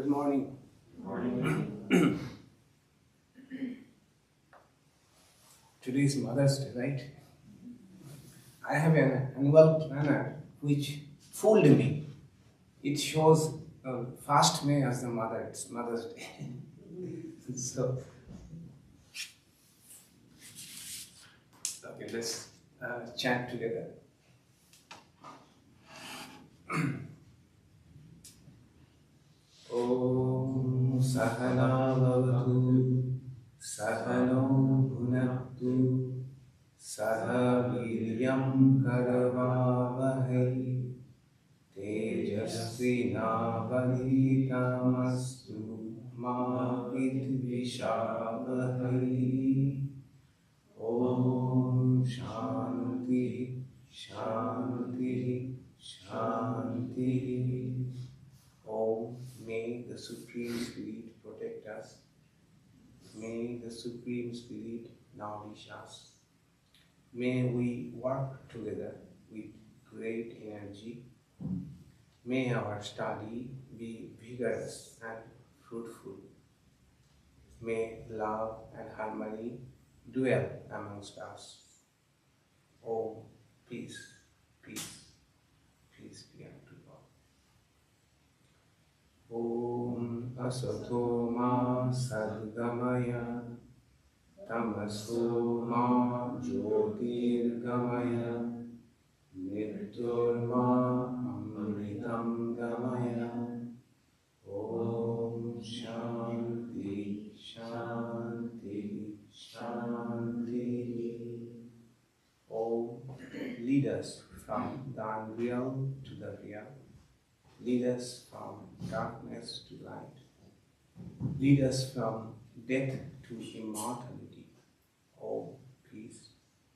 Good morning. Morning. Today is Mother's Day, right? I have an annual planner which fooled me. It shows first May as the mother. It's Mother's Day. So, okay, let's chant together. Om Sahana Bhavatu Sahano Bhunaktu Saha Viryam Karavavahai Tejasvi Navaditamastu Ma Vidvishavahai. Om Shanti Shanti Shanti. Om, may the Supreme Spirit protect us. May the Supreme Spirit nourish us. May we work together with great energy. May our study be vigorous and fruitful. May love and harmony dwell amongst us. Om, peace, peace, peace be unto all. Om Asato Ma Sadgamaya Tamaso Ma Jyotirgamaya Mrityurma Amritam Gamaya. Om Shanti Shanti Shanti. Om, lead us from the unreal to the real. Lead us from darkness to light. Lead us from death to immortality. Oh, peace,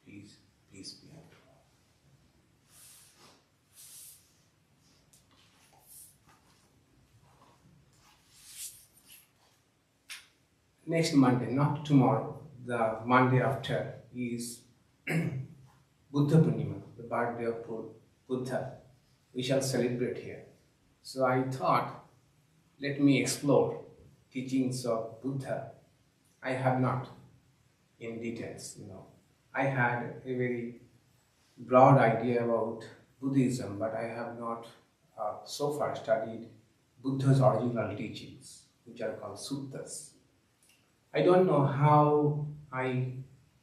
peace, peace be unto all. Next Monday, not tomorrow, the Monday after is Buddha Purnima, the birthday of Buddha. We shall celebrate here. So I thought, let me explore teachings of Buddha. I have not in details, I had a very broad idea about Buddhism, but I have not so far studied Buddha's original teachings, which are called Suttas. I don't know how I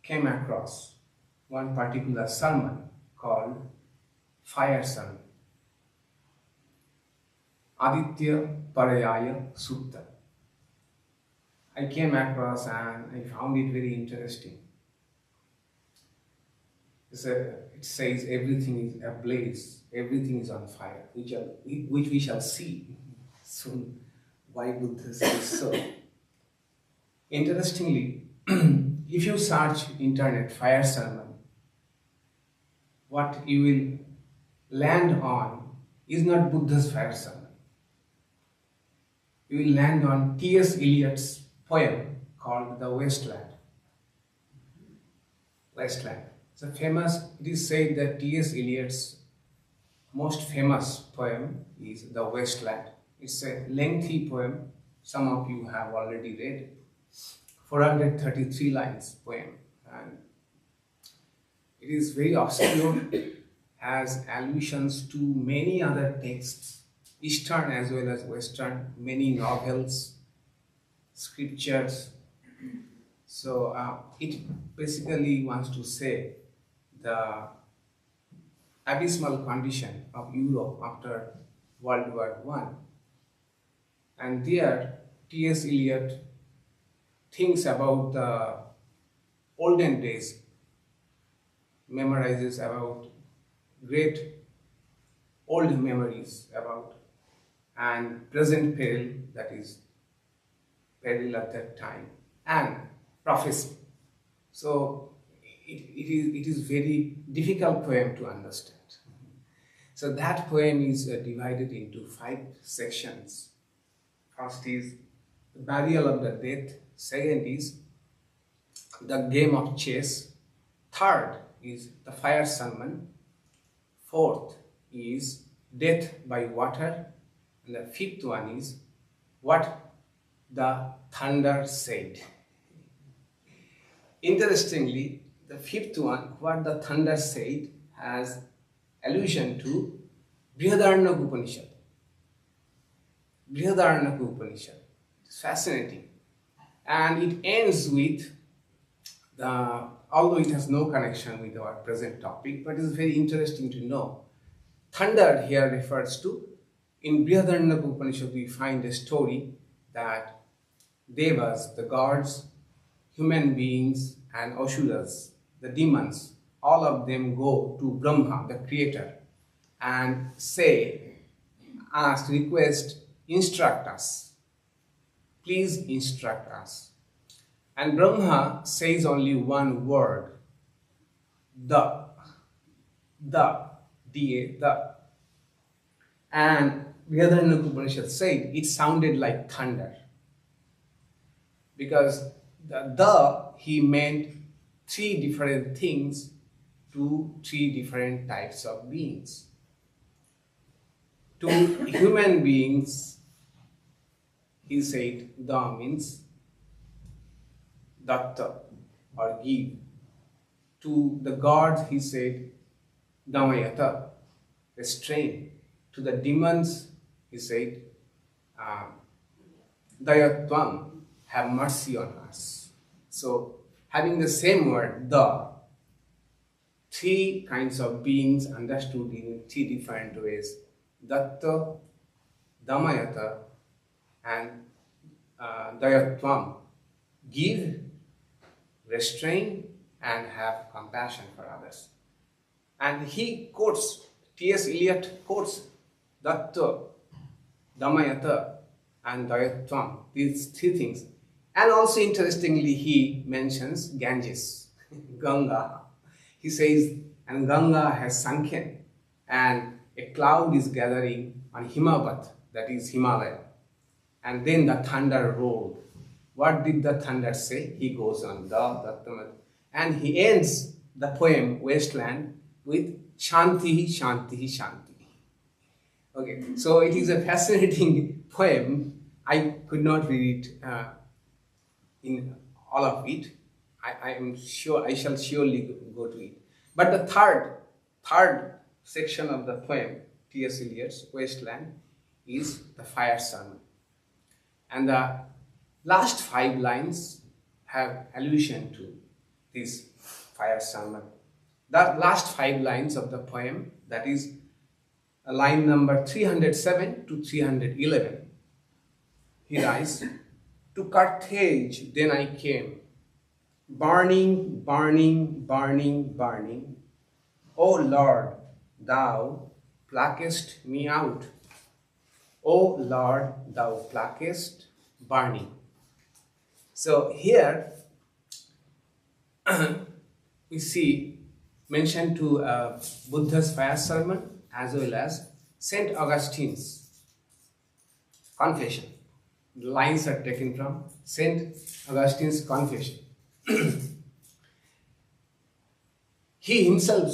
came across one particular sermon called Fire Sermon. Ādittapariyāya Sutta. I came across and I found it very interesting. It says everything is ablaze, everything is on fire, which we shall see soon why Buddha says so. Interestingly, if you search internet fire sermon, what you will land on is not Buddha's fire sermon. You will land on T.S. Eliot's poem called The Wasteland. Wasteland. It is said that T.S. Eliot's most famous poem is The Wasteland. It's a lengthy poem. Some of you have already read it. 433 lines poem. And it is very obscure, has allusions to many other texts, Eastern as well as Western, many novels, scriptures. So it basically wants to say the abysmal condition of Europe after World War I. And there, T.S. Eliot thinks about the olden days, memorizes about great old memories about and present peril, that is peril at that time, and prophecy. So it is very difficult poem to understand. So that poem is divided into 5 sections. First is the burial of the dead. Second is the game of chess. Third is the fire sermon. Fourth is death by water. And the fifth one is what the thunder said. Interestingly, the fifth one, what the thunder said, has allusion to Brihadaranyaka Upanishad. Brihadaranyaka Upanishad. It's fascinating. And it ends with although it has no connection with our present topic, but it's very interesting to know. Thunder here refers to, in Brihadaranyaka Upanishad we find a story that devas, the gods, human beings and asuras, the demons, all of them go to Brahma, the creator, and request, instruct us. Please instruct us. And Brahma says only one word, the. And Brihadaranyaka Upanishad said it sounded like thunder. Because he meant three different things to three different types of beings. To human beings, he said da means datta or give. To the gods, he said damayata, restrain. To the demons, he said dayatvam, have mercy on us. So, having the same word, three kinds of beings understood in three different ways: datta, damayata, and dayatvam. Give, restrain, and have compassion for others. And he quotes, T.S. Eliot quotes datta, damayata, and dayatvam, these three things. And also interestingly, he mentions Ganges, Ganga. He says, and Ganga has sunken, and a cloud is gathering on Himavat, that is Himalaya. And then the thunder rolled. What did the thunder say? He goes on, and he ends the poem Wasteland with Shanti, Shanti, Shanti. Okay, so it is a fascinating poem. I could not read it in all of it. I am sure I shall surely go to it. But the third section of the poem, T.S. Eliot's Wasteland, is the fire sermon. And the last 5 lines have allusion to this fire sermon. The last 5 lines of the poem, that is line number 307 to 311. He writes, to Carthage then I came, burning, burning, burning, burning. O Lord, thou pluckest me out. O Lord, thou pluckest burning. So here we see mention to Buddha's fire sermon as well as Saint Augustine's confession. The lines are taken from Saint Augustine's confession. He himself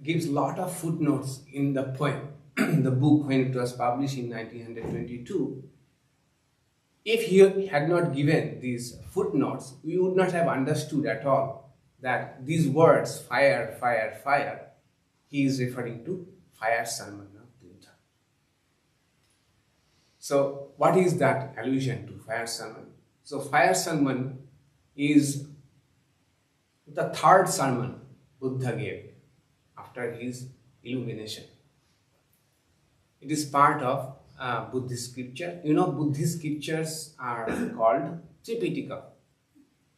gives lot of footnotes in the poem, the book when it was published in 1922. If he had not given these footnotes, we would not have understood at all that these words, fire, fire, fire, he is referring to fire sermon of Buddha. So what is that allusion to fire sermon? So fire sermon is the 3rd sermon Buddha gave after his illumination. It is part of Buddhist scripture. You know, Buddhist scriptures are called Tripitaka.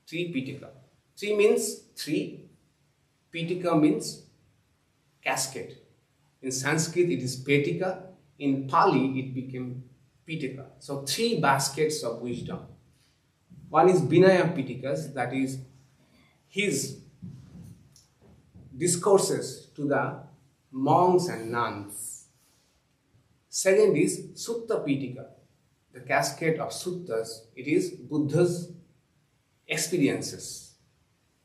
Tripitaka. Tri means 3. Pitaka means cascade. In Sanskrit it is Petika. In Pali it became Pitaka. So 3 baskets of wisdom. One is Vinaya Pitikas, that is his discourses to the monks and nuns. Second is Sutta Pitika, the cascade of suttas. It is Buddha's experiences,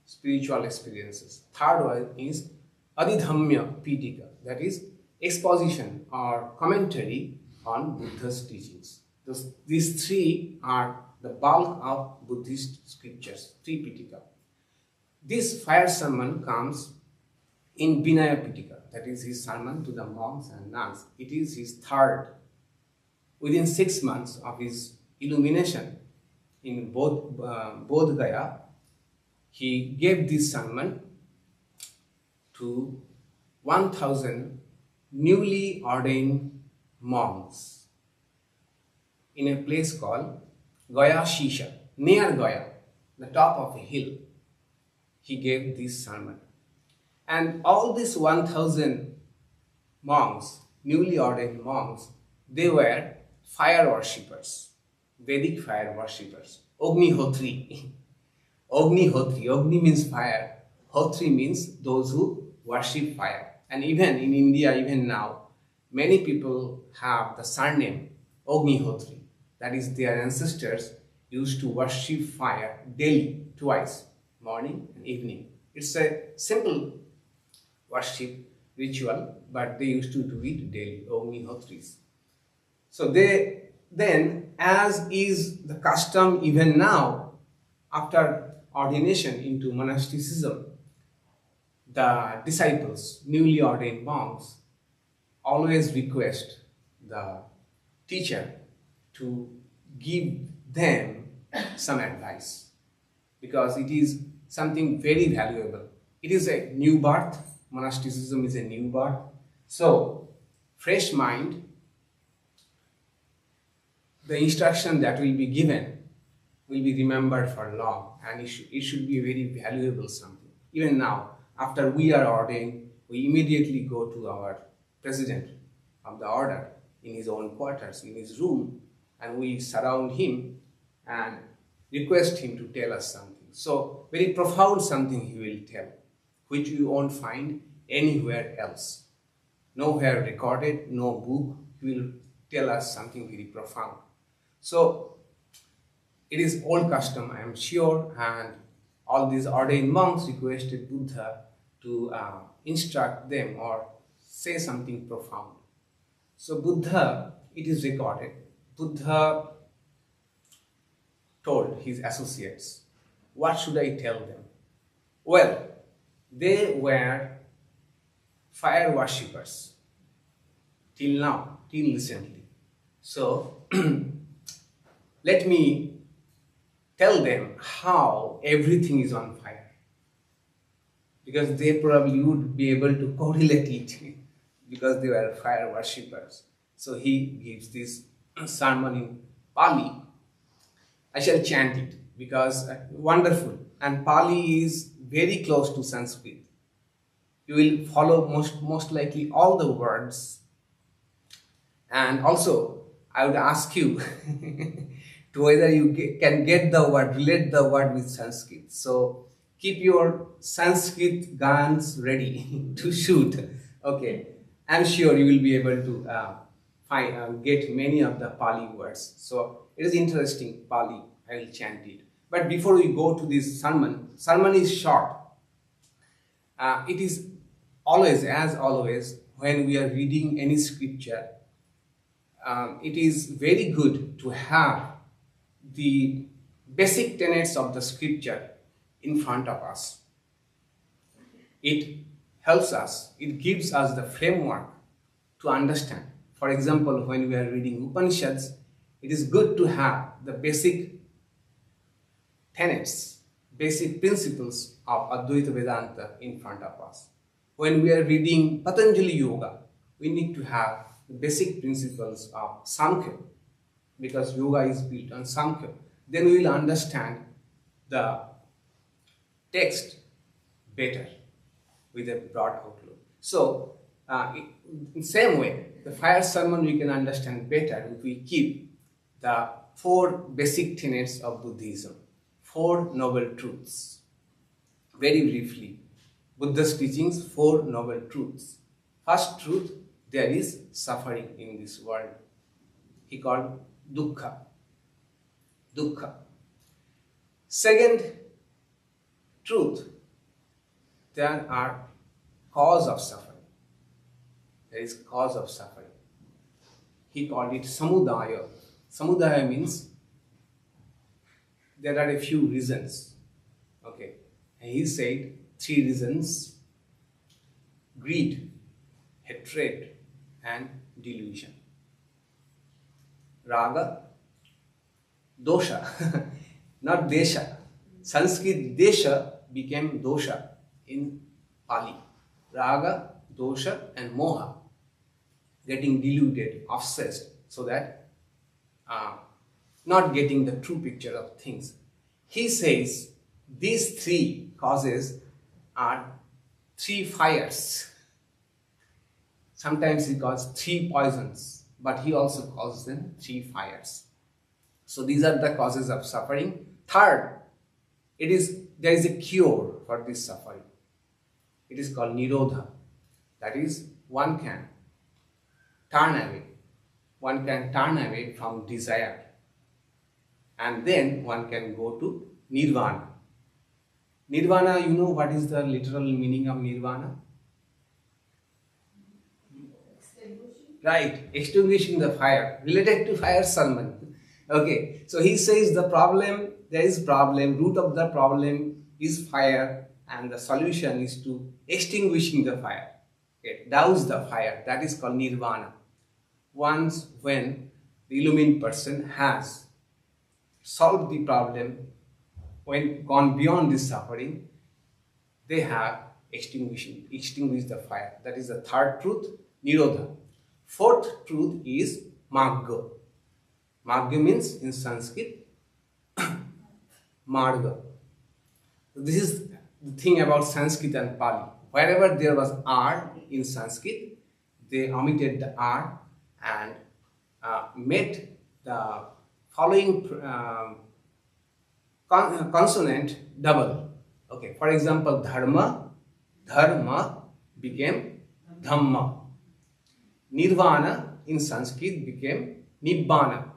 spiritual experiences. Third one is Ādittapariyāya Pitika, that is exposition or commentary on Buddha's teachings. These three are the bulk of Buddhist scriptures, three Pitaka. This fire sermon comes in Vinaya Pitaka, that is his sermon to the monks and nuns. It is his third. Within 6 months of his illumination in Bodh Gaya, he gave this sermon to 1,000 newly ordained monks in a place called Gaya Shisha, near Gaya, the top of a hill. He gave this sermon. And all these 1,000 monks, newly ordained monks, they were fire worshippers, Vedic fire worshippers, Ognihotri. Ognihotri, Ogni means fire, Hotri means those who worship fire. And even in India, even now, many people have the surname Ognihotri. That is, their ancestors used to worship fire daily, twice, morning and evening. It's a simple worship ritual, but they used to do it daily, Ognihotris. So then, as is the custom even now, after ordination into monasticism, the disciples, newly ordained monks, always request the teacher to give them some advice, because it is something very valuable. It is a new birth. Monasticism is a new birth. So, fresh mind, the instruction that will be given will be remembered for long, and it should be a very valuable something. Even now, after we are ordained, we immediately go to our president of the order in his own quarters, in his room, and we surround him and request him to tell us something. So, very profound something he will tell, which you won't find anywhere else. Nowhere recorded, no book, he will tell us something very profound. So, it is old custom, I am sure, and all these ordained monks requested Buddha to instruct them or say something profound. So Buddha, it is recorded, Buddha told his associates, what should I tell them? Well, they were fire worshippers till now, till recently. So let me tell them how everything is on fire, because they probably would be able to correlate it because they were fire worshippers. So he gives this sermon in Pali. I shall chant it because wonderful, and Pali is very close to Sanskrit. You will follow most likely all the words, and also I would ask you to whether you can get the word, relate the word with Sanskrit. So keep your Sanskrit guns ready to shoot. Okay, I'm sure you will be able to get many of the Pali words. So it is interesting, Pali. I will chant it. But before we go to this sermon is short. It is always, as always, when we are reading any scripture, it is very good to have the basic tenets of the scripture in front of us. It helps us, it gives us the framework to understand. For example, when we are reading Upanishads, it is good to have the basic tenets, basic principles of Advaita Vedanta in front of us. When we are reading Patanjali Yoga, we need to have the basic principles of Samkhya, because yoga is built on Samkhya. Then we will understand the text better with a broad outlook. So, in the same way, the fire sermon we can understand better if we keep the 4 basic tenets of Buddhism, 4 noble truths. Very briefly, Buddha's teachings, 4 noble truths. First truth, there is suffering in this world. He called dukkha. Dukkha. Second truth, there are cause of suffering. There is cause of suffering. He called it samudaya. Samudaya means there are a few reasons. Okay. And he said 3 reasons: greed, hatred, and delusion. Raga, dosha, not desha. Sanskrit desha became dosha in Pali. Raga, dosha, and moha, getting deluded, obsessed, so that not getting the true picture of things. He says these 3 causes are 3 fires. Sometimes he calls 3 poisons, but he also calls them 3 fires. So these are the causes of suffering. Third, there is a cure for this suffering. It is called nirodha. That is, one can turn away from desire, and then one can go to nirvana. Nirvana, you know what is the literal meaning of nirvana? Right, extinguishing the fire, related to fire sermon. Okay, so he says there is problem, root of the problem is fire, and the solution is to extinguishing the fire. Okay, douse the fire, that is called nirvana. Once when the illumined person has solved the problem, when gone beyond this suffering, they have extinguished the fire. That is the third truth, nirodha. Fourth truth is magga. Magga means in Sanskrit marga. This is the thing about Sanskrit and Pali. Wherever there was R in Sanskrit, they omitted the R and made the following consonant double. Okay, for example, dharma became dhamma. Nirvana in Sanskrit became nibbana.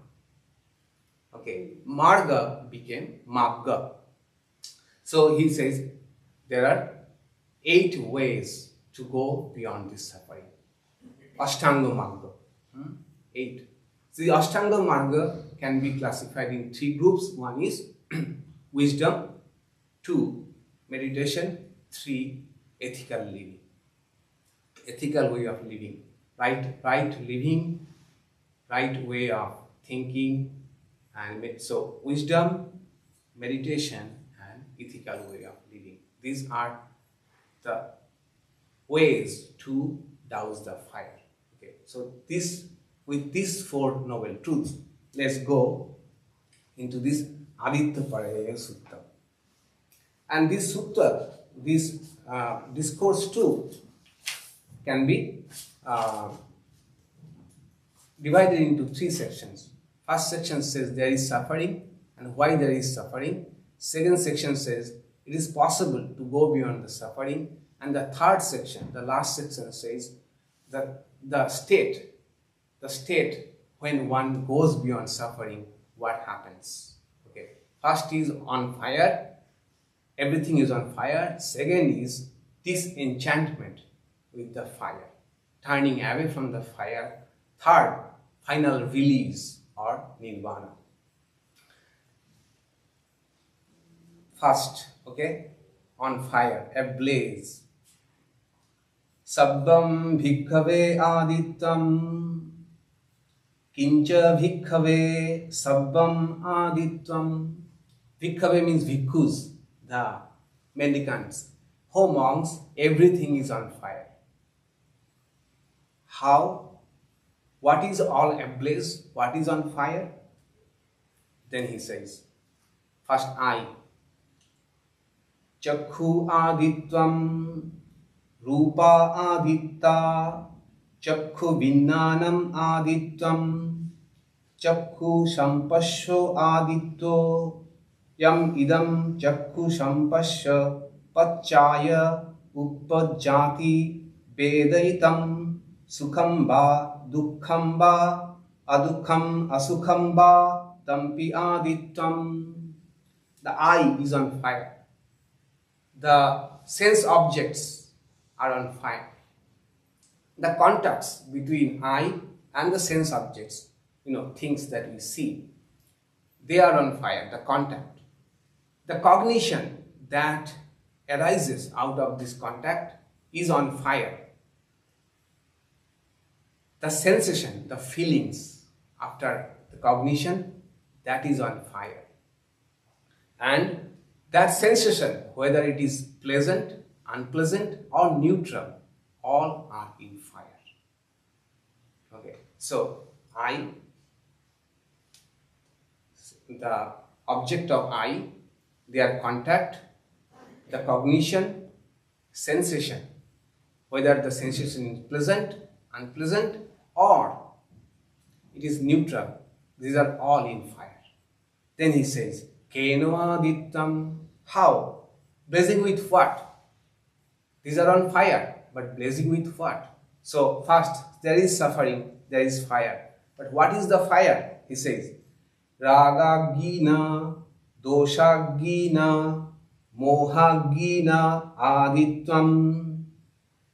Okay, marga became magga. So he says there are 8 ways to go beyond this suffering. Ashtanga marga. 8. So the Ashtanga marga can be classified in 3 groups. One is wisdom, 2 meditation, 3 ethical living. Ethical way of living. Right living, right way of thinking, and so wisdom, meditation, and ethical way of living. These are the ways to douse the fire. Okay, so with these 4 noble truths, let's go into this Ādittapariyāya Sutta. And this Sutta, this discourse too, can be divided into 3 sections. First section says there is suffering and why there is suffering. Second section says it is possible to go beyond the suffering. And the third section, the last section, says that the state when one goes beyond suffering, what happens. Okay. First is on fire, everything is on fire. Second is disenchantment with the fire, turning away from the fire. Third, final release or nirvana. First, okay, on fire, ablaze. Sabbam bhikkhave adittam, kincha bhikkhave sabbam adittam. Bhikkhave means bhikkhus, the mendicants. Oh monks, everything is on fire. How? What is all ablaze? What is on fire? Then he says, first eye. Chakhu aditvam, rupa aditta, chakhu vinnanam aditvam, chakhu sampasho aditto, yam idam chakhu sampasya pacchaya uppajjati vedaitam sukham va dukkham va adukham asukham va tampi adittam. The eye is on fire. The sense objects are on fire. The contacts between eye and the sense objects, things that we see, they are on fire, the contact. The cognition that arises out of this contact is on fire. The sensation, the feelings after the cognition, that is on fire. And that sensation, whether it is pleasant, unpleasant or neutral, all are in fire. Okay, so I, the object of I, their contact, the cognition, sensation, whether the sensation is pleasant, unpleasant or it is neutral, these are all in fire. Then he says, Keno Ādittam, how? Blazing with what? These are on fire, but blazing with what? So first, there is suffering, there is fire. But what is the fire? He says, Ragagina, Doshagina, Mohagina, Ādittam,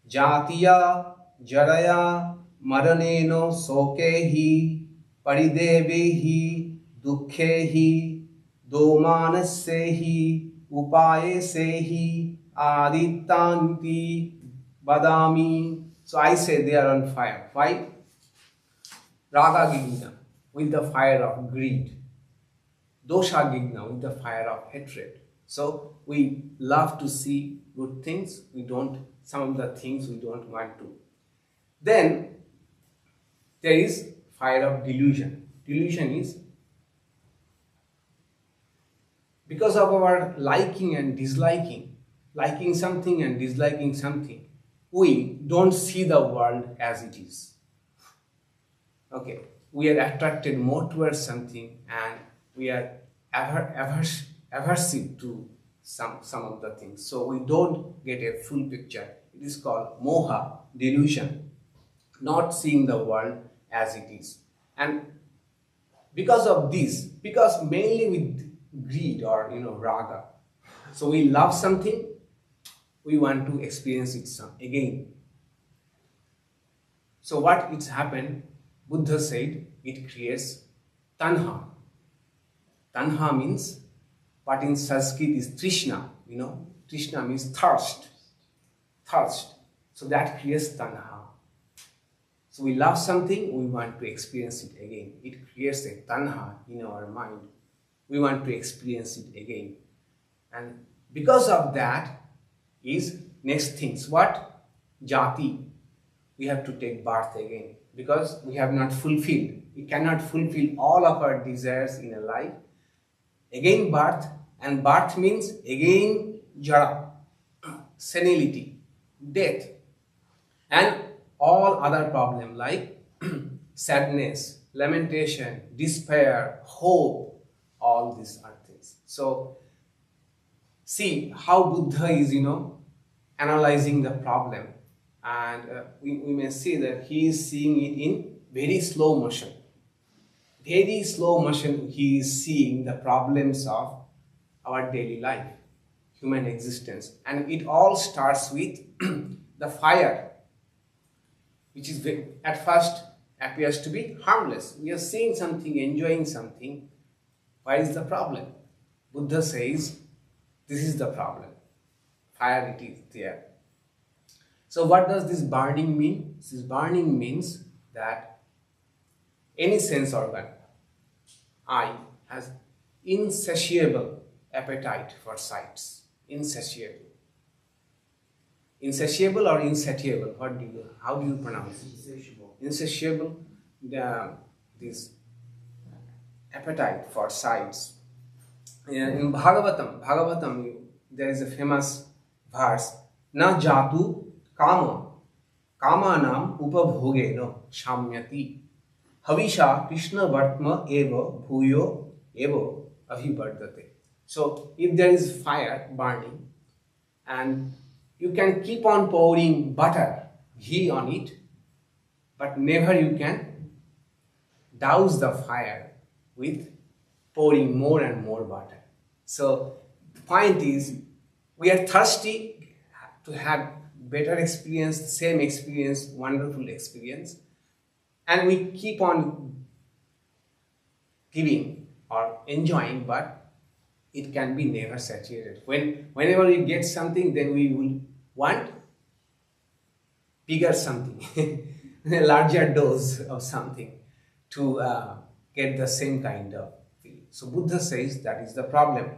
Jatiya, Jaraya, Maraneno, Sokehi, Paridevehi, Dukhehi, Domanasehi, Upayesehi, Ādittanti, Badami. So I say they are on fire. Why? Ragagina, with the fire of greed. Doshagina, with the fire of hatred. So we love to see good things, some of the things we don't want to. Then there is fire of delusion. Delusion is because of our liking and disliking, liking something and disliking something, we don't see the world as it is. Okay, we are attracted more towards something and we are aversive to some of the things. So we don't get a full picture. It is called moha, delusion, not seeing the world as it is. And because of this, because mainly with greed or raga, so we love something, we want to experience it again. So what it's happened, Buddha said, it creates tanha. Tanha means what in Sanskrit is trishna. Trishna means thirst. Thirst. So that creates tanha. So we love something, we want to experience it again. It creates a tanha in our mind. We want to experience it again. And because of that is next things. What? Jati. We have to take birth again because we have not fulfilled. We cannot fulfill all of our desires in a life. Again birth, and birth means again jara, senility, death, and all other problems like sadness, lamentation, despair, hope, all these are things. So see how Buddha is, analyzing the problem, and we may see that he is seeing it in very slow motion. Very slow motion, he is seeing the problems of our daily life, human existence. And it all starts with the fire, which is at first appears to be harmless. We are seeing something, enjoying something. Why is the problem? Buddha says, this is the problem. Fire, it is there. So what does this burning mean? This burning means that any sense organ, I, has insatiable appetite for sights. Insatiable. Insatiable or insatiable? How do you pronounce it? Insatiable. Insatiable. This appetite for sights. In Bhagavatam, there is a famous verse, Na jatu kama, kamanam upabhogeno shamyati, havisha krishna vartma eva bhuyo eva abhivardate. So if there is fire burning and you can keep on pouring butter, ghee on it, but never you can douse the fire with pouring more and more butter. So the point is, we are thirsty to have better experience, same experience, wonderful experience, and we keep on giving or enjoying, but it can be never saturated. Whenever we get something, then we will want bigger something, a larger dose of something to get the same kind of feeling. So Buddha says that is the problem.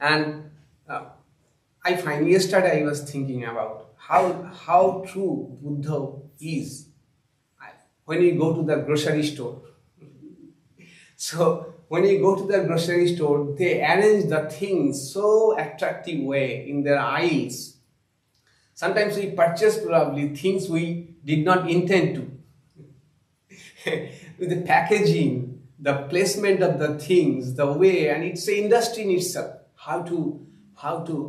And I find yesterday I was thinking about how true Buddha is. When you go to the grocery store, so when you go to the grocery store, they arrange the things so attractive way in their aisles. Sometimes we purchase probably things we did not intend to. With the packaging, the placement of the things, the way, and it's an industry in itself. How to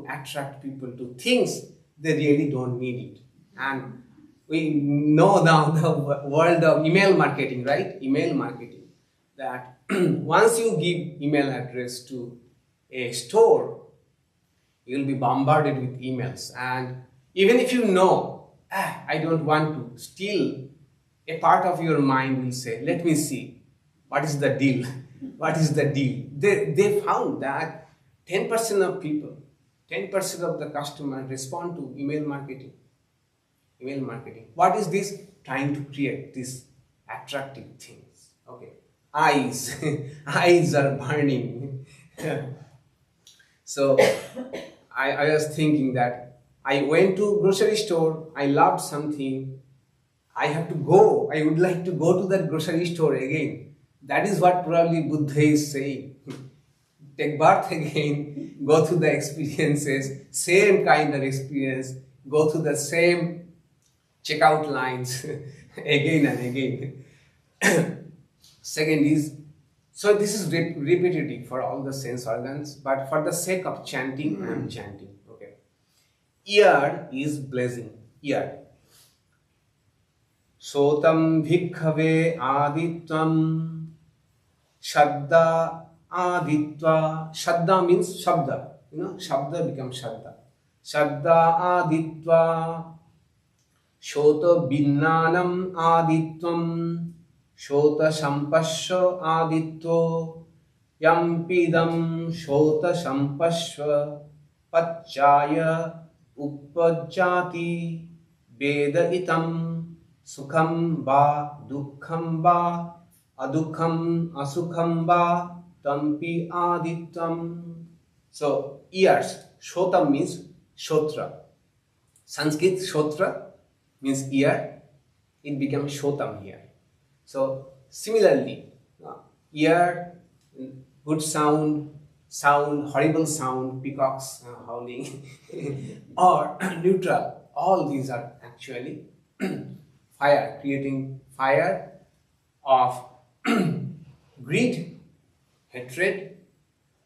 attract people to things they really don't need it. And we know now the world of email marketing, right? Email marketing. That once you give email address to a store, you'll be bombarded with emails. And even if you know, I don't want to, still a part of your mind will say, let me see, what is the deal? What is the deal? They found that 10% of people, 10% of the customers respond to email marketing. Email marketing. What is this? Trying to create these attractive things. Okay. Eyes. Eyes are burning. So I was thinking that I went to grocery store, I loved something, I have to go, I would like to go to that grocery store again. That is what probably Buddha is saying. Take birth again, go through the experiences, same kind of experience, go through the same checkout lines again and again. Second is, so this is repetitive for all the sense organs, but for the sake of chanting, I am chanting. Okay. Ear is blessing. Ear. Sotam bhikkhave aditvam shadda aditva. Shadda means shabda. Shabda becomes shadda. Shadda aditva. Shota binnanam aditvam. Shota sampasya aditto. Yampidam shota sampasya pacchaya uppajjati veda itam sukham va dukkham va adukham asukham va tampi adittam. So ears, shota means shotra. Sanskrit shotra means ear, it becomes shotam here. So similarly, ear, good sound, horrible sound, peacocks howling, or neutral, all these are actually fire, creating fire of greed, hatred,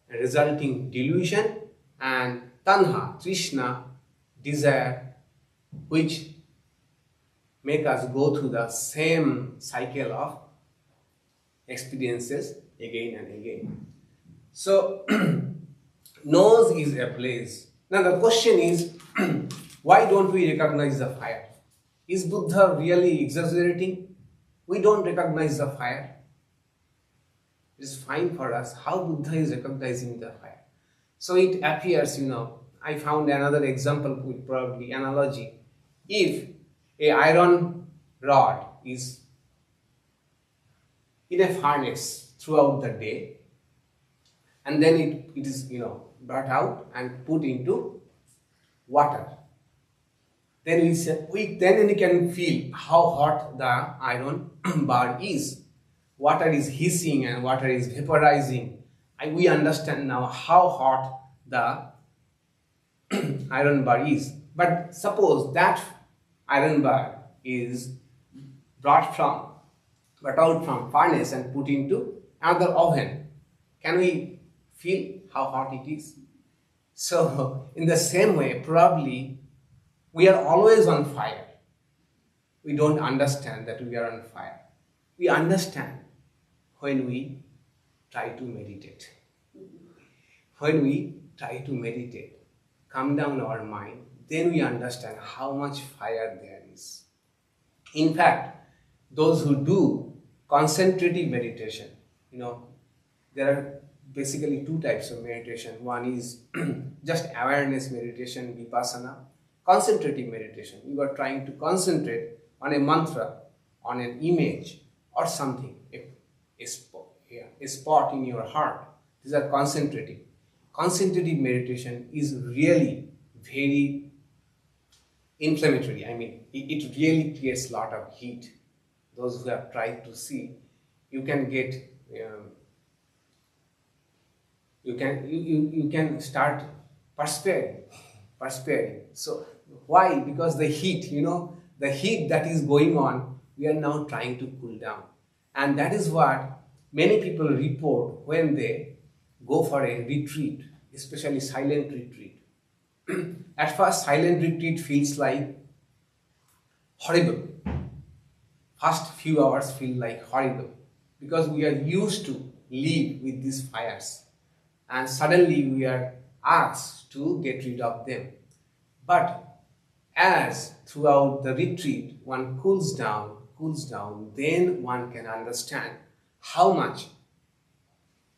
resulting delusion, and tanha, trishna, desire, which make us go through the same cycle of experiences again and again. So, nose is a place. Now the question is, why don't we recognize the fire? Is Buddha really exaggerating? We don't recognize the fire. It is fine for us. How Buddha is recognizing the fire? So it appears, I found another example with probably analogy. If an iron rod is in a furnace throughout the day, and then it is brought out and put into water, then we can feel how hot the iron bar is. Water is hissing and water is vaporizing. We understand now how hot the iron bar is. But suppose that iron bar is brought out from furnace and put into another oven. Can we feel how hot it is? So in the same way, probably we are always on fire. We don't understand that we are on fire. We understand when we try to meditate. When we try to meditate, calm down our mind, then we understand how much fire there is. In fact, those who do concentrative meditation, there are basically two types of meditation. One is just awareness meditation, vipassana, concentrating meditation. You are trying to concentrate on a mantra, on an image or something, a spot in your heart. These are concentrating. Concentrative meditation is really very inflammatory. I mean, it really creates a lot of heat. Those who have tried to see, you can get, you can start perspiring. So why? Because the heat, the heat that is going on, we are now trying to cool down. And that is what many people report when they go for a retreat, especially silent retreat. At first, silent retreat feels like horrible. First few hours feel like horrible because we are used to live with these fires, and suddenly we are asked to get rid of them. But as throughout the retreat one cools down, then one can understand how much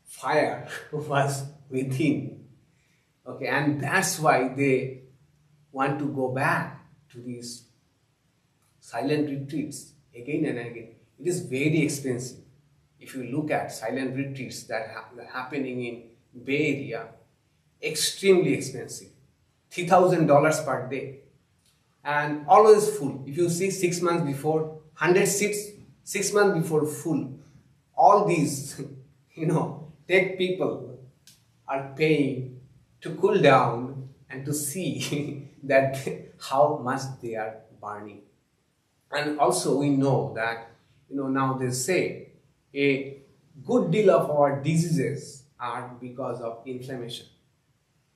fire was within. Okay, and that's why they want to go back to these silent retreats again and again. It is very expensive. If you look at silent retreats that are happening in Bay Area, extremely expensive. $3,000 per day. And always full. If you see 6 months before, 100 seats, 6 months before full. All these, tech people are paying to cool down and to see that how much they are burning. And also we know that, now they say a good deal of our diseases are because of inflammation.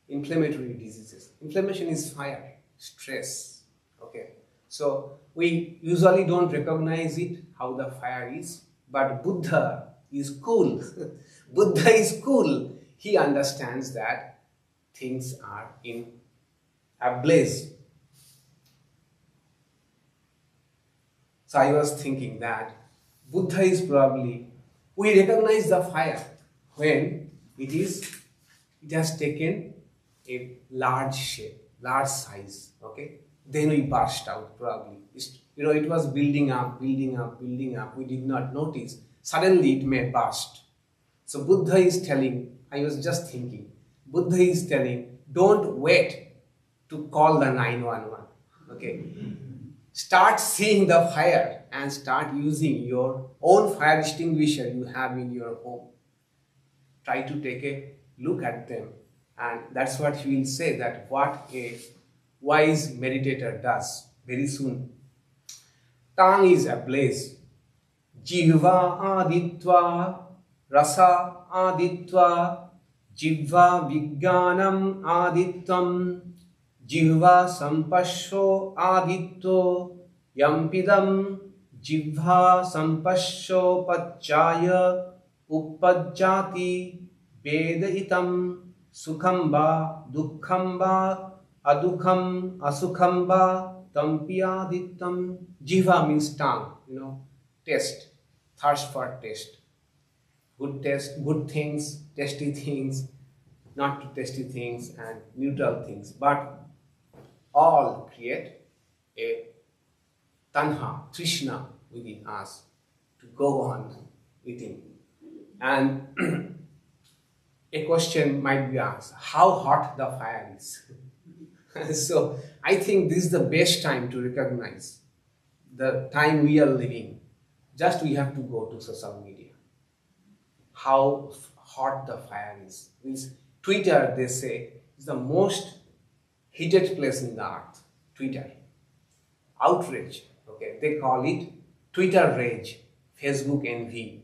Inflammatory diseases. Inflammation is fire, stress. Okay. So we usually don't recognize it, how the fire is, but Buddha is cool. Buddha is cool. He understands that things are in ablaze. So I was thinking that Buddha is probably, we recognize the fire when it has taken a large shape, large size, okay? Then we burst out probably. It was building up. We did not notice. Suddenly it may burst. So Buddha is telling, I was just thinking, Buddha is telling, don't wait to call the 911, okay? Start seeing the fire and start using your own fire extinguisher you have in your home. Try to take a look at them, and that's what he will say, that what a wise meditator does very soon. Tongue is ablaze. Jihva ādittva, rasa ādittva, jihva vijnanam ādittam, jihva sampasho āditto, yampidam jihva sampasho pacchaya uppajjati vedaitam sukham va dukkham va adukham asukham va tampiyadittam. Jiva means tongue, taste, thirst for taste. Good things, tasty things, not too tasty things, and neutral things. But all create a tanha, trishna within us to go on eating. And a question might be asked, how hot the fire is? So I think this is the best time to recognize the time we are living. Just we have to go to social media. How hot the fire is. Means Twitter, they say, is the most heated place in the earth. Twitter. Outrage. Okay, they call it Twitter rage, Facebook envy.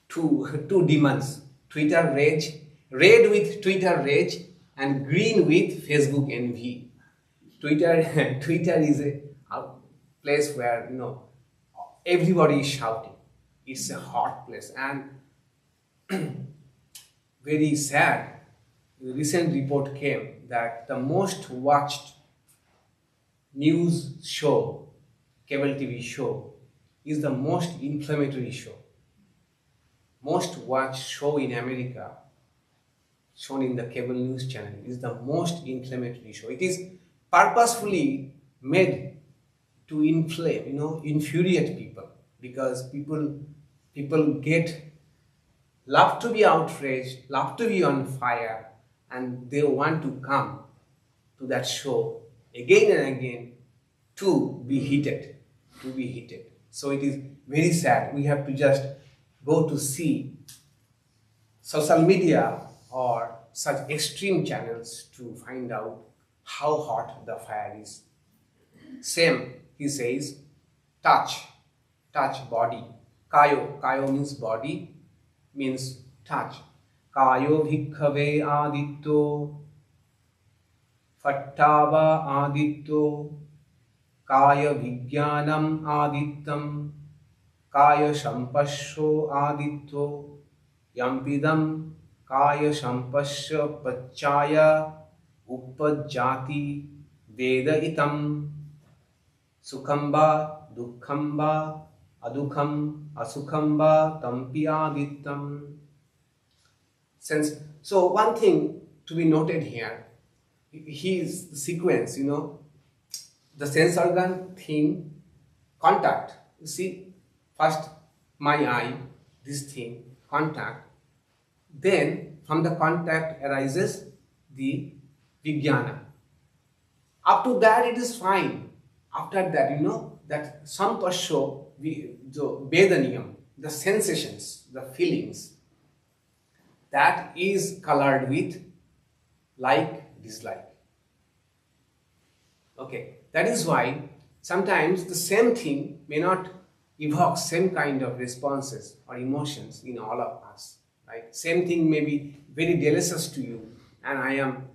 Two demons. Twitter rage, red with Twitter rage, and green with Facebook envy. Twitter is a place where everybody is shouting. It's a hot place, and very sad. The recent report came that the most watched news show, cable TV show, is the most inflammatory show. most watched show in America, shown in the cable news channel, is the most inflammatory show. It is purposefully made to inflame, infuriate people, because people love to be outraged, love to be on fire, and they want to come to that show again and again to be heated, So it is very sad. We have to just go to see social media or such extreme channels to find out how hot the fire is. Same, he says, touch body. Kayo means body, means touch. Kayo bhikkhave āditto, fattava āditto, kaya vijnanam ādittam, kaya sampasyo āditto, yampidam kaya sampasya pacchaya uppajjati vedaitam, sukhamba dukkhamba adukham asukhamba tampi adittam. So one thing to be noted here, is the sequence, the sense organ, thing, contact. You see, first my eye, this thing, contact. Then from the contact arises the vijnana. Up to that it is fine. After that, that sampasyo, the vedaniyam, the sensations, the feelings, that is colored with like, dislike. Okay, that is why sometimes the same thing may not evoke same kind of responses or emotions in all of us. Right? Same thing may be very delicious to you, and I am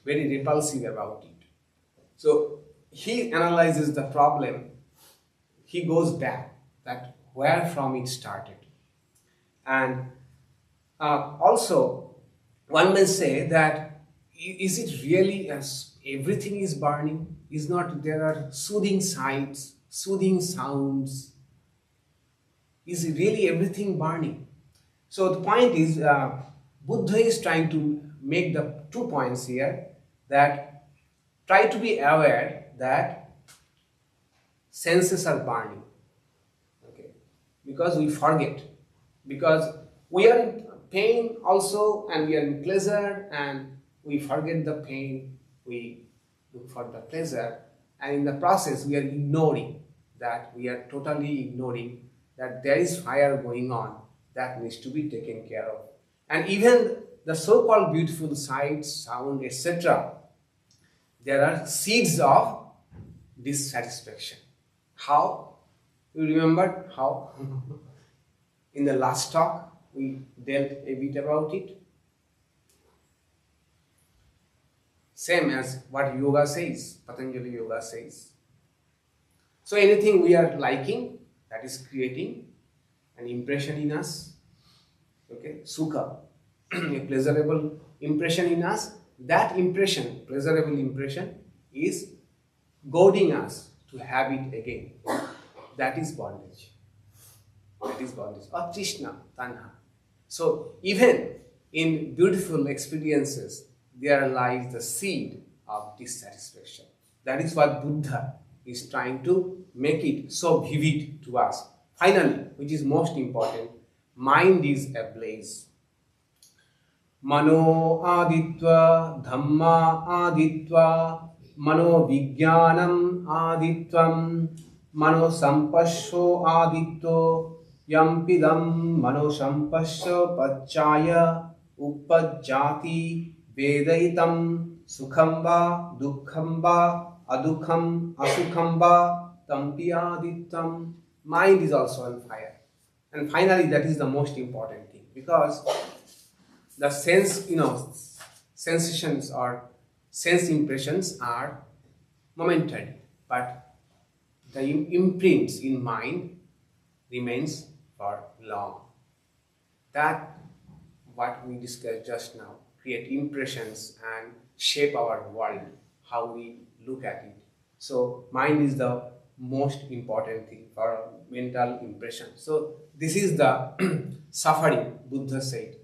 very repulsive about it. So he analyzes the problem. He goes back that where from it started. And also one may say that, is it really as everything is burning? Is not there are soothing sights, soothing sounds? Is really everything burning? So the point is, Buddha is trying to make the 2 points here, that try to be aware that senses are burning, okay? Because we forget, because we are in pain also, and we are in pleasure, and we forget the pain, we look for the pleasure, and in the process we are ignoring that, we are totally ignoring that there is fire going on that needs to be taken care of. And even the so-called beautiful sights, sound, etc., there are seeds of dissatisfaction. How? You remember how? In the last talk, we dealt a bit about it. Same as what yoga says, Patanjali Yoga says. So anything we are liking, that is creating an impression in us, okay, sukha, a pleasurable impression in us. That impression, pleasurable impression, is goading us to have it again. That is bondage. That is bondage. Or Trishna, Tanha. So even in beautiful experiences, there lies the seed of dissatisfaction. That is what Buddha is trying to make it so vivid to us. Finally, which is most important, mind is ablaze. Mano āditva, dhamma āditva, mano vijnanam āditvam, mano sampasyo āditto, yampidam mano sampasya pacchaya uppajjati vedaitam sukham va dukkham va adukham asukham va tampi adittam. Mind is also on fire. And finally, that is the most important thing, because the sensations or sense impressions are momentary, but the imprints in mind remains for long. That what we discussed just now, create impressions and shape our world, how we look at it. So mind is the most important thing for mental impression. So this is the suffering, Buddha said.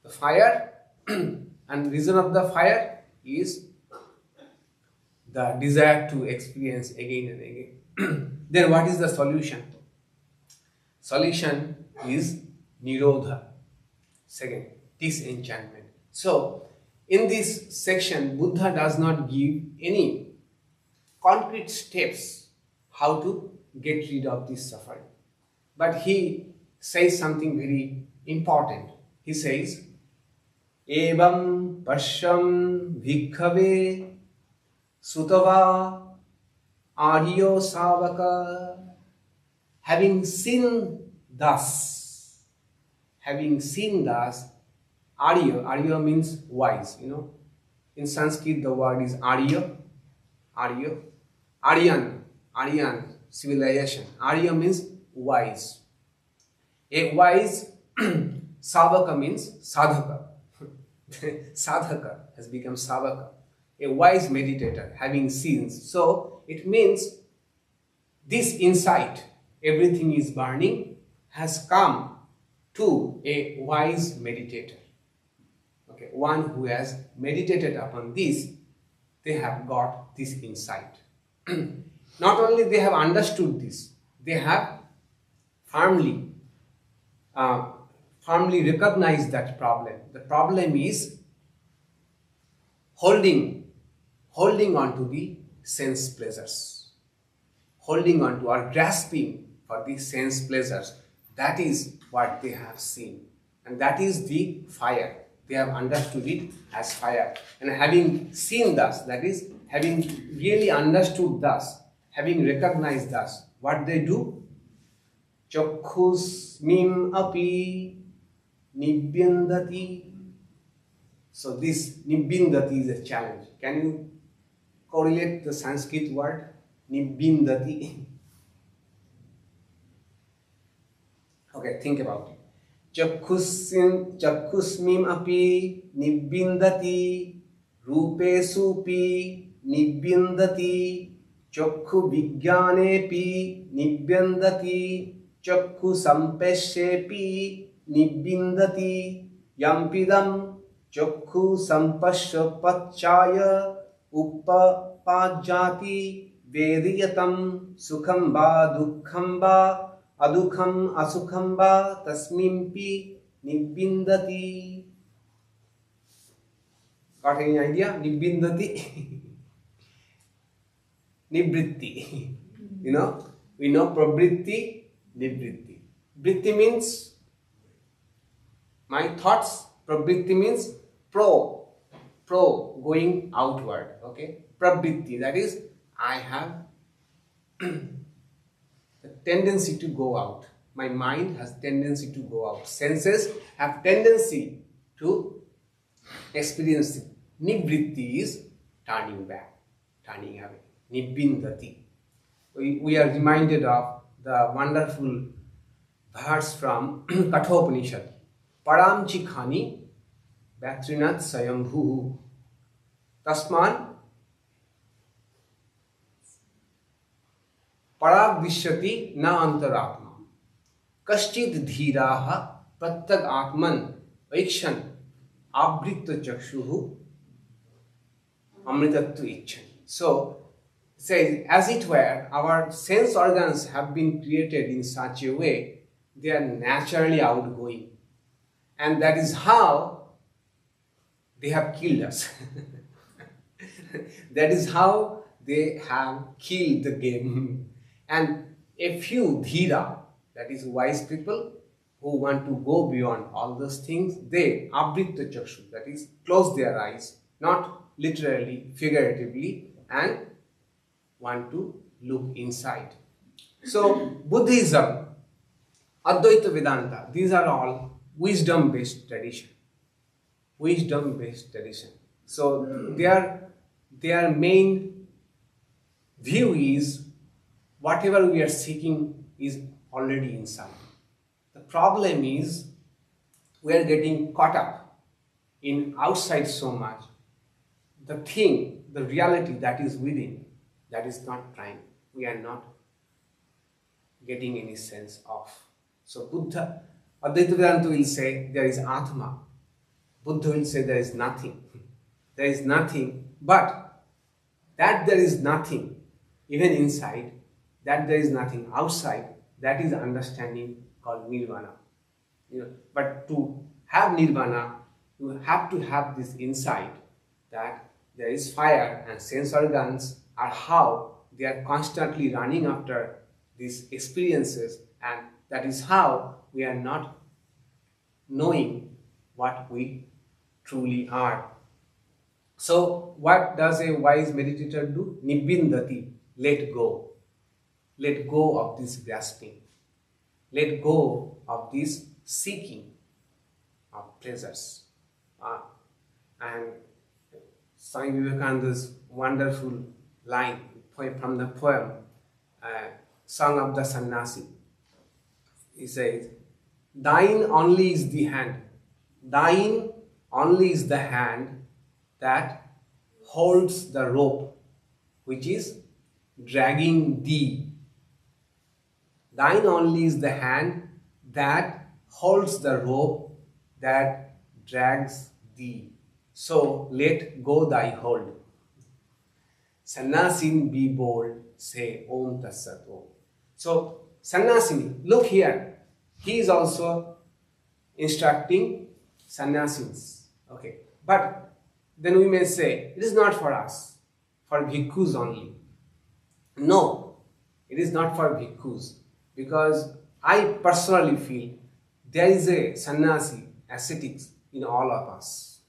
The fire and reason of the fire is the desire to experience again and again. Then what is the solution? Solution is Nirodha. Second, disenchantment. So, in this section, Buddha does not give any concrete steps how to get rid of this suffering. But he says something very important. He says, Evam Pasham Bhikkhave Sutava Aryo Savaka. Having seen thus, Arya means wise, In Sanskrit, the word is Arya, Aryan, civilization. Arya means wise. A wise Savaka means Sadhaka. Sadhaka has become Savaka. A wise meditator, having seen. So, it means this insight, everything is burning, has come to a wise meditator. Okay, one who has meditated upon this, they have got this insight. Not only they have understood this, they have firmly recognized that problem. The problem is holding on to the sense pleasures, holding on to or grasping for the sense pleasures. That is what they have seen, and that is the fire. They have understood it as fire, and having seen thus, that is, having really understood thus, having recognized thus, what they do? Chakkhus mim api nibbindati. So this nibbindati is a challenge. Can you correlate the Sanskrit word nibbindati? Okay, think about it. Chakkhusmim api nibbindati rupe supi nibbindati chakku vijñānepi nibbindati chakku sampasyepi nibbindati yampidam chakku sampasyapacchāya uppapajjāti vediyatam sukham va dukkham va adukham asukham va tasmimpi nibbindati. Got any idea? Nibbindati? Nibritti. We know pravritti, nibritti. Vritti means my thoughts. Pravritti means pro, going outward. Okay? Pravritti, that is, I have the tendency to go out. My mind has tendency to go out. Senses have tendency to experience it. Nivritti is turning back, turning away. Nibbindati. We are reminded of the wonderful verse from Kathopanishad. Param chikhani Bhatrinath Sayambhu Tasman Parag Vishyati na antaratma Kaschid dhiraha prattag atman aikshan abritta chakshuhu amritattu icchan. So, it says, as it were, our sense organs have been created in such a way, they are naturally outgoing. And that is how they have killed us. That is how they have killed the game. And a few dhira, that is wise people, who want to go beyond all those things, they abritta chakshu, that is, close their eyes, not literally, figuratively, and want to look inside. So, Buddhism, Advaita Vedanta, these are all wisdom-based tradition. Wisdom-based tradition. So, their main view is whatever we are seeking is already inside. The problem is we are getting caught up in outside so much. The thing, the reality that is within, that is not trying. We are not getting any sense of. So Buddha, Ādittapariyāya will say there is Atma. Buddha will say there is nothing. There is nothing, but that there is nothing, even inside, that there is nothing outside, that is understanding called Nirvana. But to have Nirvana, you have to have this insight that there is fire and sense organs are how they are constantly running after these experiences, and that is how we are not knowing what we truly are. So what does a wise meditator do? Nibbindati, let go. Let go of this grasping. Let go of this seeking of pleasures. And Swami Vivekananda's wonderful line from the poem, Song of the Sannyasi. He says, thine only is the hand. Thine only is the hand that holds the rope which is dragging thee. Thine only is the hand that holds the rope that drags thee. So let go thy hold. Sannyasin be bold, say Om Tat Sat Om. So Sannyasini, look here. He is also instructing sannyasins. Okay. But then we may say, it is not for us, for bhikkhus only. No, it is not for bhikkhus, because I personally feel there is a sannyasi, ascetics in all of us,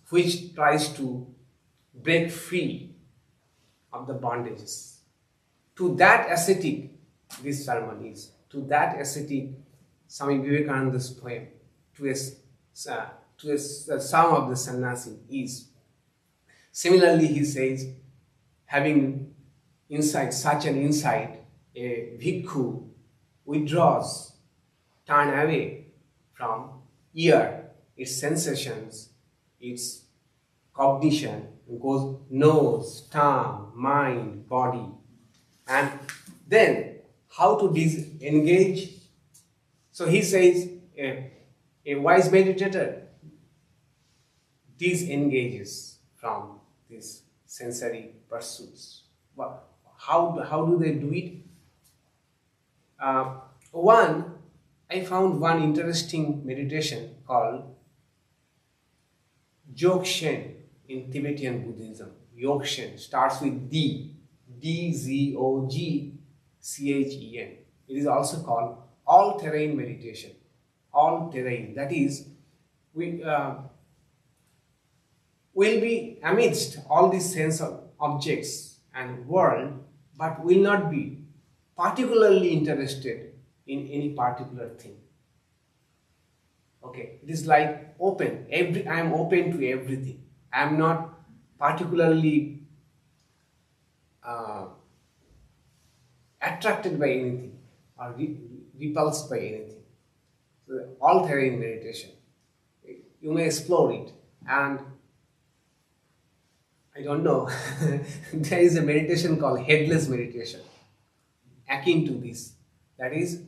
which tries to break free of the bondages. To that ascetic, this sermon is. To that ascetic, Swami Vivekananda's poem, to some of the sannyasi is. Similarly, he says, having insight, such an insight, a bhikkhu withdraws, turn away from ear, its sensations, its cognition, goes nose, tongue, mind, body. And then how to disengage? So he says a wise meditator disengages from these sensory pursuits. But how do they do it? I found one interesting meditation called Dzogchen in Tibetan Buddhism. Dzogchen starts with D, D-Z-O-G-C-H-E-N. It is also called all-terrain meditation. All-terrain, that is, we'll be amidst all these sense of objects and world, but will not be particularly interested in any particular thing. Okay, it is like open. I am open to everything. I am not particularly attracted by anything or repulsed by anything. So, all-terrain meditation. You may explore it, and I don't know. There is a meditation called Headless Meditation, akin to this. That is,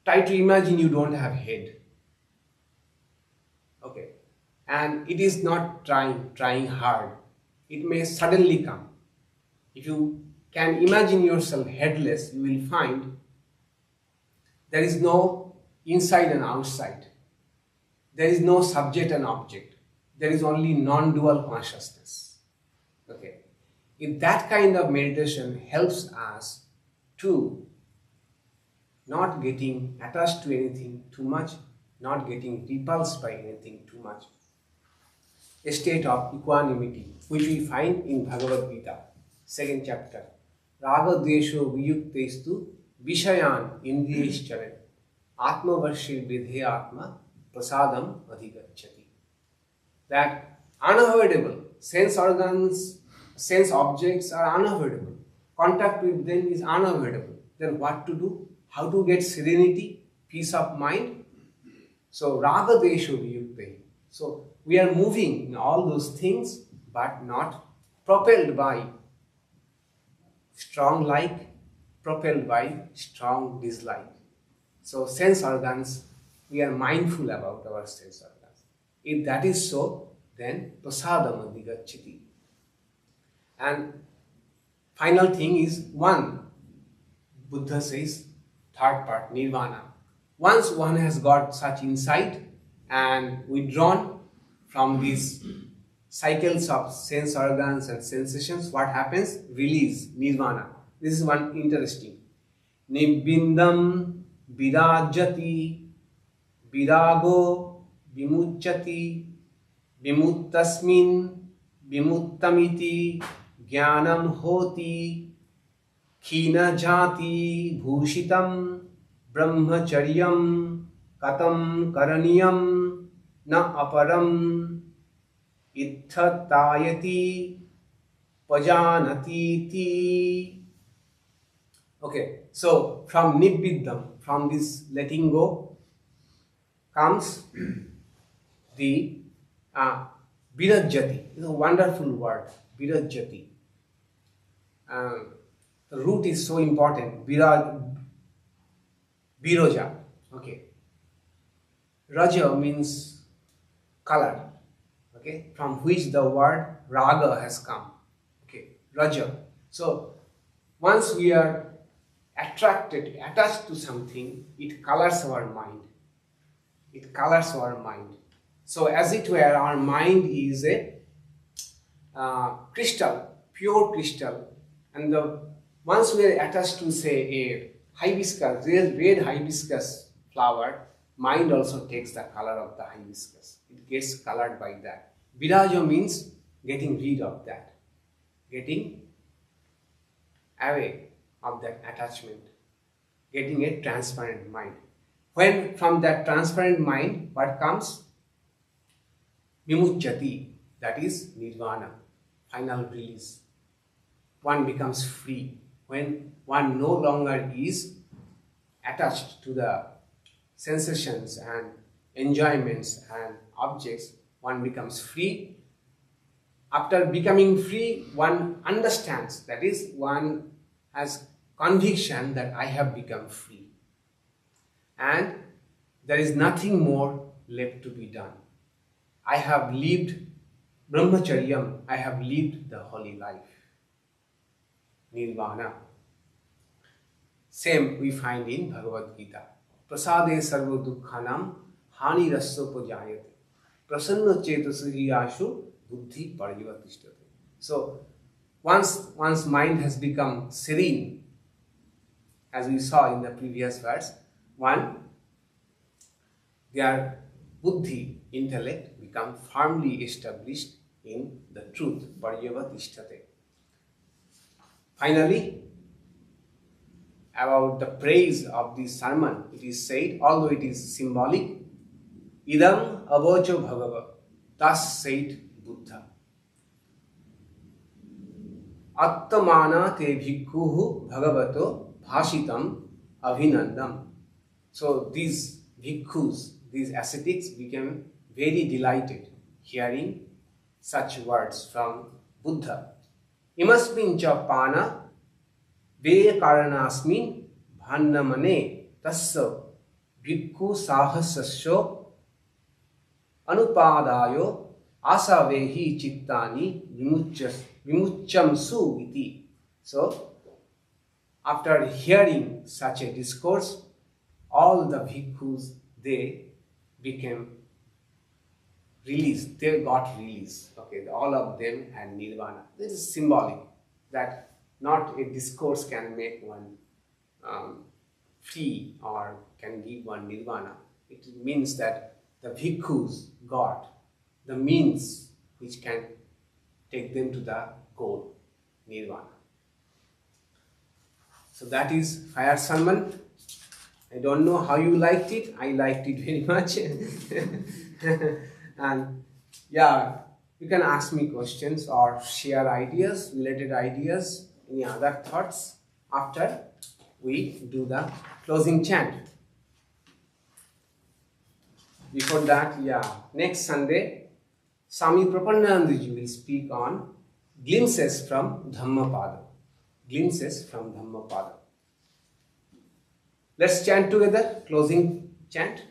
try to imagine you don't have head. Okay. And it is not trying hard. It may suddenly come. If you can imagine yourself headless, you will find there is no inside and outside. There is no subject and object. There is only non-dual consciousness. Okay. If that kind of meditation helps us to not getting attached to anything too much, not getting repulsed by anything too much, a state of equanimity, which we find in Bhagavad Gita, 2nd chapter. Raga desho viyuktestu vishayan indriyeschare atma varshi vidhe atma prasadam adhigacchati. That unavoidable sense organs, sense objects are unavoidable. Contact with them is unavoidable. Then what to do? How to get serenity, peace of mind? So, raga desho viyuktehi. So, we are moving in all those things, but not propelled by strong like propelled by strong dislike. So sense organs, we are mindful about our sense organs. If that is so, then prasadam adhigacchati. And final thing is one. Buddha says, third part, nirvana. Once one has got such insight and withdrawn from these cycles of sense organs and sensations, what happens? Release, nirvana. This is one interesting. Nibbindam virajati virago vimucchati vimuttasmin vimuttamiti jnanam hoti khina jati bhushitam brahmacharyam katam karaniyam na aparam itthatayati pajanatiti. Okay, so from nibbiddham, from this letting go, comes the virajati. It's a wonderful word, virajati. The root is so important, viroja. Okay, raja means color. Okay, from which the word raga has come. Okay, raja. So once we are attached to something, it colors our mind. It colors our mind. So as it were, our mind is a crystal, pure crystal. And once we are attached to, say, a hibiscus, red hibiscus flower, mind also takes the color of the hibiscus. It gets colored by that. Viraja means getting rid of that, getting away of that attachment, getting a transparent mind. When from that transparent mind, what comes? Vimucchati, that is nirvana, final release. One becomes free. When one no longer is attached to the sensations and enjoyments and objects, one becomes free. After becoming free, one understands, that is, one has conviction that I have become free. And there is nothing more left to be done. I have lived brahmacharyam, I have lived the holy life. Nirvana. Same we find in Bhagavad Gita. Prasade sarva dukkhanam hani rassopajayate. Prasanna chetasahiyashu buddhi parivatishtate. So once one's mind has become serene, as we saw in the previous verse, their buddhi, intellect, become firmly established in the truth, parivatishtate. Finally, about the praise of this sermon, it is said, although it is symbolic, idam avocho bhagava, thus said Buddha. Attamana te bhikkhuhu bhagavato bhashitam abhinandam. So these bhikkhus, these ascetics became very delighted hearing such words from Buddha. Imasmincha pana ve karanasmin bhannamane tassa bhikkhu sahasasya anupadayo asavehi chittani vimucchamsu iti. So, after hearing such a discourse, all the bhikkhus, they became released. They got released. Okay, all of them had nirvana. This is symbolic that not a discourse can make one free or can give one nirvana. It means that the bhikkhus got the means which can take them to the goal, nirvana. So that is fire sermon. I don't know how you liked it. I liked it very much. And yeah, you can ask me questions or share ideas, related ideas, any other thoughts after we do the closing chant. Before that, next Sunday, Swami Prapandanandaji will speak on glimpses from Dhammapada. glimpses from Dhammapada. Let's chant together, closing chant.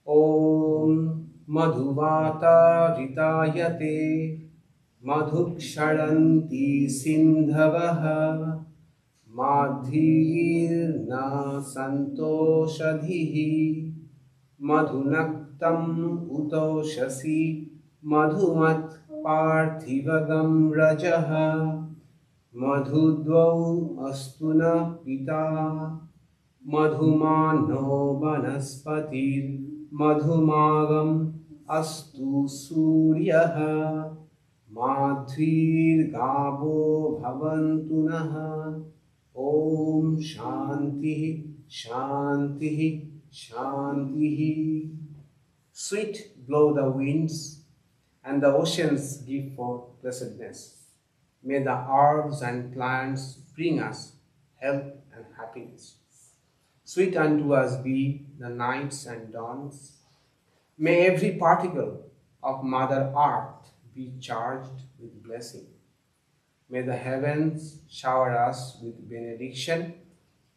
Om Madhuvata Ritayate Madhuksharanti Sindhavaha Madhirna Santoshadhihi Madhunaktam Utoshasi Madhumat Parthivagam Rajaha Madhudvau Astuna Pita Madhumano Vanaspatir Madhumagam Astu Suryaha Madhvir Gabo Bhavantunaha Om Shanti Shanti Shanti. Sweet blow the winds and the oceans give forth blessedness. May the herbs and plants bring us health and happiness. Sweet unto us be the nights and dawns. May every particle of Mother Earth be charged with blessing. May the heavens shower us with benediction.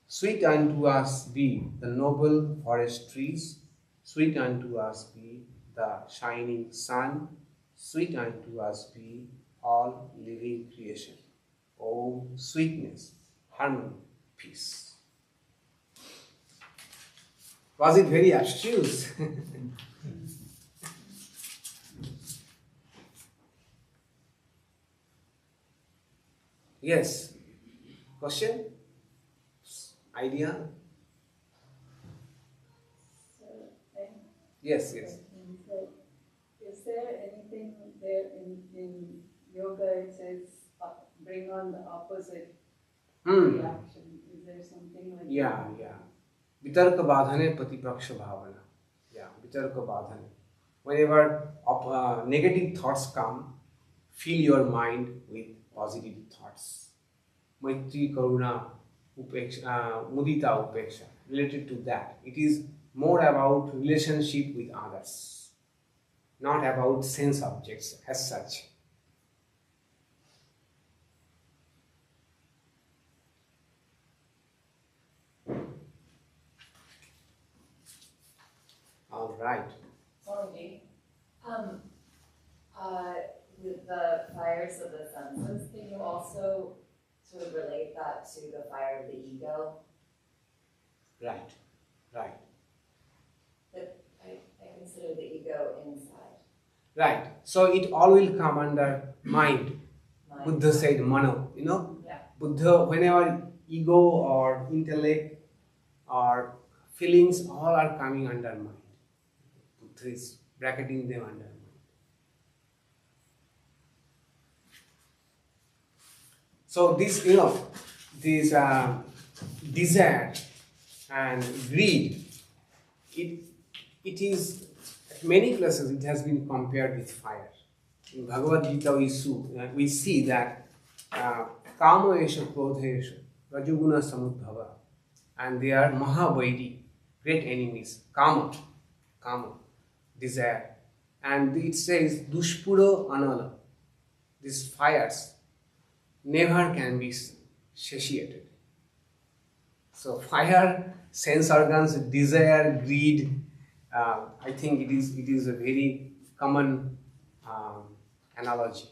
Sweet unto us be the noble forest trees. Sweet unto us be the shining sun. Sweet unto us be all living creation. Oh, sweetness, harmony, peace. Was it very abstruse? Yes. Question? Idea? Yes, yes. So, is there anything there in yoga? It says bring on the opposite reaction. Is there something like Yeah, yeah. Vitarka badhane patipaksha bhavana. Yeah, vitarka badhane. Whenever negative thoughts come, fill your mind with positive thoughts. Maitri, Karuna, Upeksha, Mudita, Upeksha. Related to that, it is more about relationship with others, not about sense objects as such. All right. Swami, with the fires of the senses, can you also sort of relate that to the fire of the ego? Right, right. That I consider the ego inside. Right. So it all will come under mind. Mind. Buddha said mano, Yeah. Buddha, whenever ego or intellect or feelings all are coming under mind. Buddha is bracketing them under mind. So this, this desire and greed, it is, at many places it has been compared with fire. In Bhagavad Gita we see that kama esha krodha esha rajoguna samudbhava, and they are mahavairi, great enemies. Kama, desire, and it says dushpura anala, these fires never can be satiated. So fire, sense organs, desire, greed, I think it is a very common analogy.